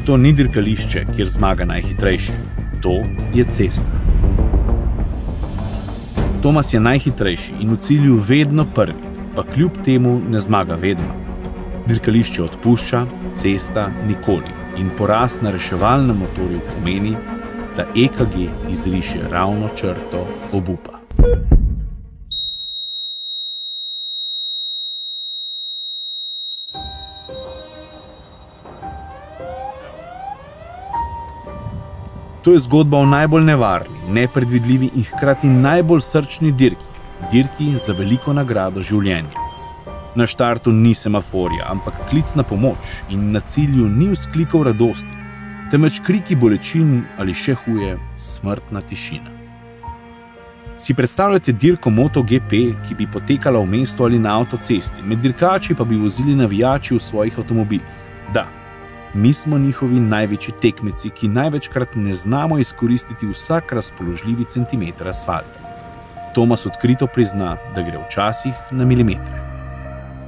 To ni dirkališče, kjer zmaga najhitrejši. To je cesta. Tomas je najhitrejši in v cilju vedno prvi, pa kljub temu ne zmaga vedno. Dirkališče odpušča, cesta nikoli. In poraz na reševalnem motorju pomeni, da EKG izriše ravno črto obupa. To je zgodba o najbolj nevarni, nepredvidljivi in hkrati najbolj srčni dirki. Dirki za veliko nagrado življenja. Na štartu ni semaforja, ampak klic na pomoč in na cilju ni vzklikov radosti, temveč kriki bolečin ali še huje, smrtna tišina. Si predstavljate dirko MotoGP, ki bi potekala v mestu ali na avtocesti, med dirkači pa bi vozili navijači v svojih avtomobilih. Da. Mi smo njihovi največji tekmeci, ki največkrat ne znamo izkoristiti vsak razpoložljivi centimeter asfalta. Tomas odkrito prizna, da gre včasih na milimetre.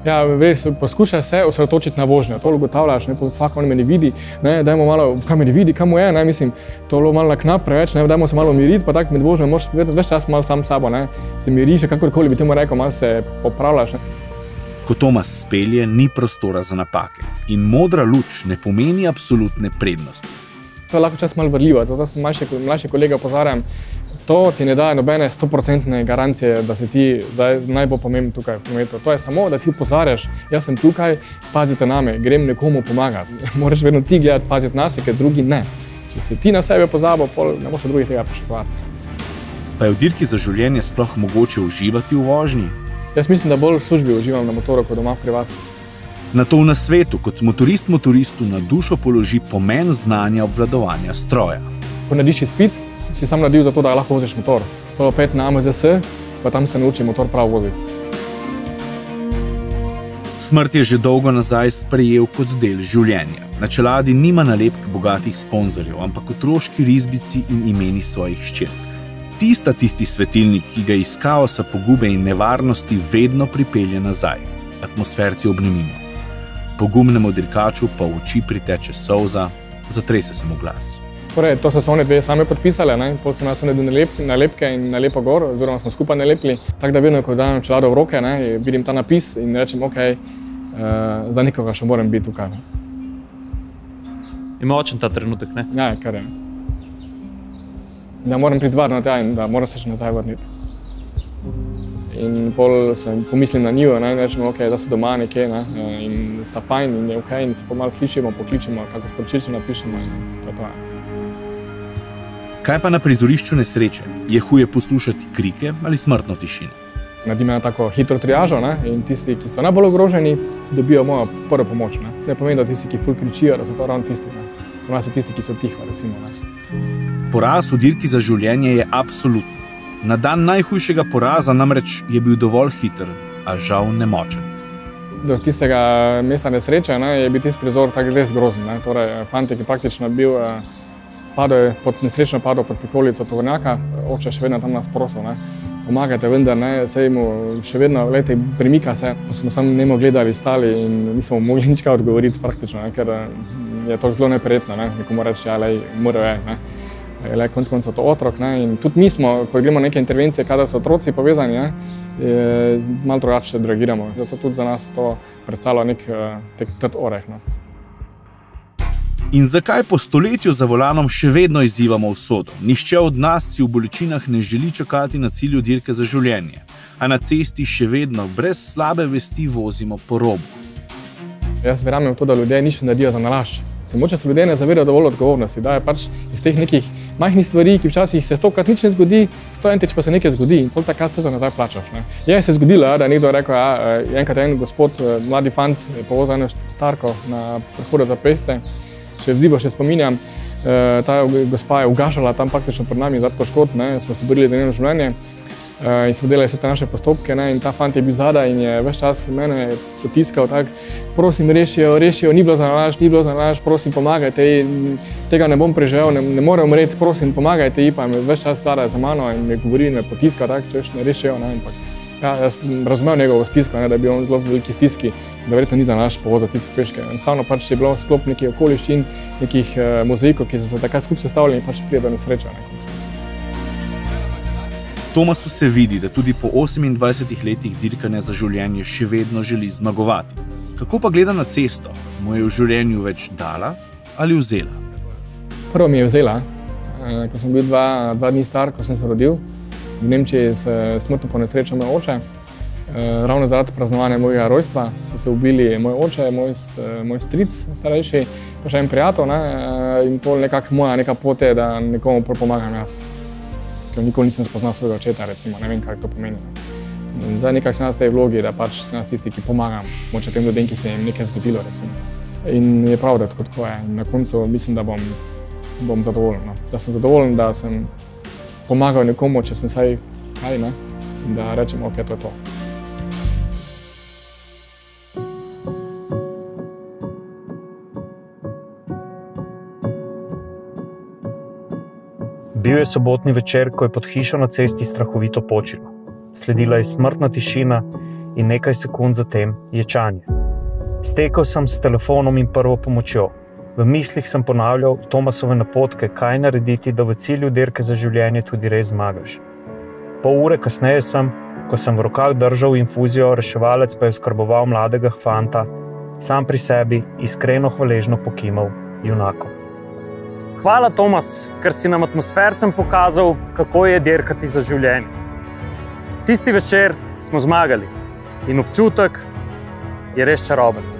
Ja, res, poskušaj se osredotočiti na vožnjo. To ugotavljaš, fakt on me ne vidi, dajmo malo, kaj me ne vidi, kam mu je, mislim, to je malo na knap preveč, dajmo se malo umiriti, pa tako med vožnjo moraš ves čas malo sam s sabo, se miriš, kakorkoli bi temu rekel, malo se popravljaš. Ko Tomas spelje, ni prostora za napake in modra luč ne pomeni absolutne prednosti. To je lahko čas malo vrljivo, zato sem mlajši kolega opozarjam, to ti ne daje nobene 100% garancije, da si ti najbolj pomemben tukaj v prometu. To je samo, da ti opozarjaš, jaz sem tukaj, pazite name, grem nekomu pomagati. Moraš vedno ti gledati, paziti nase, ker drugi ne. Če si ti na sebe pozabil, ne boš drugih tega pričakovati. Pa je v dirki za življenje sploh mogoče uživati v vožnji? Jaz mislim, da bolj v službi uživam na motoru, kot doma privat. Na to v nasvetu, kot motorist motoristu na dušo položi pomen znanja obvladovanja stroja. Ko narediš izpit, si sam naredil za to, da lahko voziš motor. Prvo pet na AMZS, pa tam se nauči motor prav voziti. Smrt je že dolgo nazaj sprejel kot del življenja. Na čeladi nima nalepk bogatih sponzorjev, ampak otroški risbici in imeni svojih hčerk. Tisti svetilnik, ki ga iz kaosa, pogube in nevarnosti vedno pripelje nazaj. Atmosferci obnemimo. Pogumnemu dirkaču pa v oči priteče solza, zatrese se mu glas. Torej, to so se one dve same podpisale, pol sem jaz nalepke in nalepo gor, oziroma smo skupaj nalepili. Tako da vedno, ko dajem čelado v roke, vidim ta napis in rečem, ok, za nikoga še moram biti tukaj. Je močen ta trenutek, ne? Ja, kar je. Da moram priti varno tja in da moram se še nazaj vrniti. In pol pomislim na njo in rečem, ok, da so doma nekje in sta fajn in je ok in se pomalo slišimo, pokličimo, kako sporočilce napišemo in to je to. Kaj pa na prizorišču nesreče? Je huje poslušati krike ali smrtno tišino? Naredim eno tako hitro triažo in tisti, ki so najbolj ogroženi, dobijo mojo prvo pomoč. Ne pomeni, da tisti, ki ful kričijo, da so to ravno tisti. Ponovno so tisti, ki so tiho, recimo. Poraz v dirki za življenje je absoluten. Na dan najhujšega poraza namreč je bil dovolj hiter, a žal nemočen. Do tistega mesta nesreče je bil tisti prizor tako res grozen. Torej, fantik je praktično bil, nesrečno padel pod prikolico tovornjaka, oče še vedno tam nas prosil. Pomagajte, vendar saj mu še vedno, premika se, pa smo samo nemo gledali, stali in nismo mogli nič kaj odgovoriti praktično, ker je to zelo neprijetno, nekomu reči, ja, morajo je. Konec koncev to otrok in tudi mi smo, ko gremo neke intervencije, kada so otroci povezani, malo drugače reagiramo. Zato tudi za nas to predstavlja nek trd oreh. In zakaj po stoletju za volanom še vedno izzivamo usodo? Nihče od nas si v bolečinah ne želi čakati na cilju dirke za življenje, a na cesti še vedno brez slabe vesti vozimo po robu. Jaz verjamem v to, da ljudje nič ne naredijo za nalašč. Mogoče se ljudje ne zavedajo dovolj odgovornosti, da je pač iz teh nekih majhnih stvari, ki včasih se 100krat nič ne zgodi, 101 pa se nekaj zgodi in pol takrat se za nazaj plačaš. Je se zgodilo, da je nekdo rekel, enkrat en gospod, mladi fant, je povozil eno starko na prehodu za pešce, še vzdivo še spominjam, ta gospa je ugašala tam praktično pred nami zadnji poškodb, smo se borili za njeno življenje in smo delali vse te naše postopke in ta fant je bil zadaj in je ves čas mene potiskal tako, prosim, rešijo, ni bilo za nalašč, prosim, pomagajte ji, tega ne bom preživel, ne more umreti, prosim, pomagajte ji, pa je ves čas zadaj za mano in me govori in me potiska tako, če ne rešijo, ampak ja, jaz sem razumel njegovo stisko, da je bil on zelo v veliki stiski da verjetno ni za naš povod za tisto peške. Enostavno pač je bilo sklop nekih okoliščin, nekih mozaikov, ki so se takrat skupaj sestavljali in pač pride do nesreča. Tomasu se vidi, da tudi po 28 letih dirkanja za življenje še vedno želi zmagovati. Kako pa gleda na cesto? Mu je v življenju več dala ali vzela? Prvo mi je vzela, ko sem bil dva dni star, ko sem se rodil. V Nemčiji se smrtno ponesrečil moj oče. Ravno zaradi praznovanja mojega rojstva so se ubili moj oče, moj stric starejši, pa še en prijatelj, in pol nekako moja neka pot je, da nekomu pomagam jaz. Ker nikoli nisem spoznal svojega očeta, recimo, ne vem, kaj to pomeni. In zdaj nekako sem jaz v tej vlogi, da pač sem jaz tisti, ki pomagam moče tem ljudem, ki se jim nekaj zgodilo, recimo. In je prav, da tako je. In na koncu mislim, da bom zadovoljen. Da sem zadovoljen, da sem pomagal nekomu, če sem saj kaj, in da rečem, ok, to je to. Bil je sobotni večer, ko je pod hišo na cesti strahovito počilo. Sledila je smrtna tišina in nekaj sekund zatem ječanje. Stekel sem s telefonom in prvo pomočjo. V mislih sem ponavljal Tomasove napotke, kaj narediti, da v cilju dirke za življenje tudi res zmagaš. Pol ure kasneje ko sem v rokah držal infuzijo, reševalec pa je oskrboval mladega fanta, sam pri sebi iskreno hvaležno pokimal junakom. Hvala, Tomas, ker si nam atmosfercem pokazal, kako je dirkati za življenje. Tisti večer smo zmagali in občutek je res čaroben.